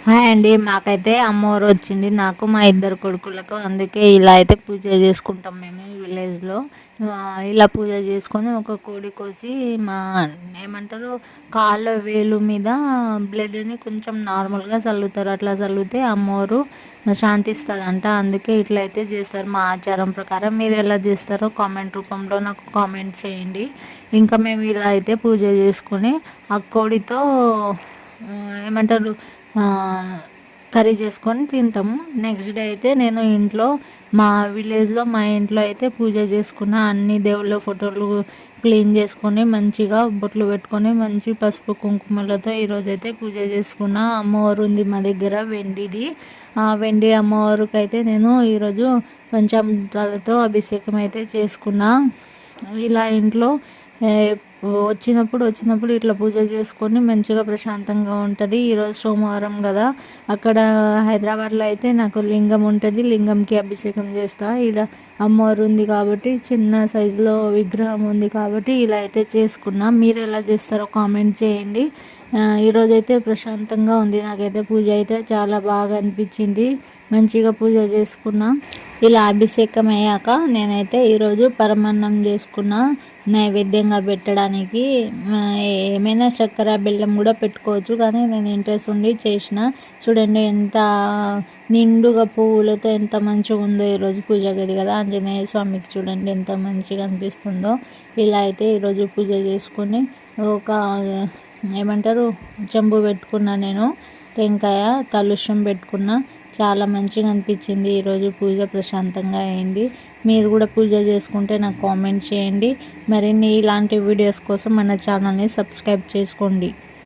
Hi అండి. మాకైతే అమ్మవారు వచ్చింది, నాకు మా ఇద్దరు కొడుకులకు. అందుకే ఇలా అయితే పూజ చేసుకుంటాం మేము విలేజ్లో. ఇలా పూజ చేసుకొని ఒక కోడి కోసి మా ఏమంటారు కాళ్ళ వేలు మీద బ్లడ్ని కొంచెం నార్మల్గా చల్లుతారు. అట్లా చల్లితే అమ్మవారు శాంతిస్తుందంట. అందుకే ఇట్లా అయితే చేస్తారు మా ఆచారం ప్రకారం. మీరు ఎలా చేస్తారో కామెంట్ రూపంలో నాకు కామెంట్ చేయండి. ఇంకా మేము ఇలా అయితే పూజ చేసుకొని ఆ కోడితో ఏమంటారు కర్రీ చేసుకొని తింటాము. నెక్స్ట్ డే అయితే నేను ఇంట్లో మా ఇంట్లో అయితే పూజ చేసుకున్న. అన్ని దేవుళ్ళ ఫోటోలు క్లీన్ చేసుకొని మంచిగా బొట్లు పెట్టుకొని మంచి పసుపు కుంకుమలతో ఈరోజైతే పూజ చేసుకున్న. అమ్మవారు ఉంది మా దగ్గర వెండిది. ఆ వెండి అమ్మవారికి అయితే నేను ఈరోజు పంచామృతాలతో అభిషేకం అయితే చేసుకున్నా. ఇలా ఇంట్లో వచ్చినప్పుడు ఇట్లా పూజ చేసుకొని మంచిగా ప్రశాంతంగా ఉంటుంది. ఈరోజు సోమవారం కదా, అక్కడ హైదరాబాద్లో అయితే నాకు లింగం ఉంటుంది, లింగంకి అభిషేకం చేస్తా. ఇలా అమ్మవారు ఉంది కాబట్టి, చిన్న సైజులో విగ్రహం ఉంది కాబట్టి ఇలా అయితే చేసుకున్నా. మీరు ఎలా చేస్తారో కామెంట్ చేయండి. ఈరోజైతే ప్రశాంతంగా ఉంది. నాకైతే పూజ అయితే చాలా బాగా అనిపించింది. మంచిగా పూజ చేసుకున్నా. ఇలా అభిషేకం అయ్యాక నేనైతే ఈరోజు పరమాన్నం చేసుకున్నా నైవేద్యంగా పెట్టడానికి. ఏమైనా చక్కెర బెల్లం కూడా పెట్టుకోవచ్చు, కానీ నేను ఇంట్రెస్ట్ ఉండి చేసిన. చూడండి ఎంత నిండుగా పువ్వులతో ఎంత మంచిగా ఉందో ఈరోజు పూజ గది కదా, ఆంజనేయ స్వామికి చూడండి ఎంత మంచిగా అనిపిస్తుందో. ఇలా అయితే ఈరోజు పూజ చేసుకుని ఒక ఏమంటారు చెంబు పెట్టుకున్నా, నేను టెంకాయ కలుషం పెట్టుకున్నా. చాలా మంచిగా అనిపించింది. ఈరోజు పూజ ప్రశాంతంగా అయింది. మీరు కూడా పూజ చేసుకుంటే నాకు కామెంట్ చేయండి. మరిన్ని ఇలాంటి వీడియోస్ కోసం మన ఛానల్ని సబ్స్క్రైబ్ చేసుకోండి.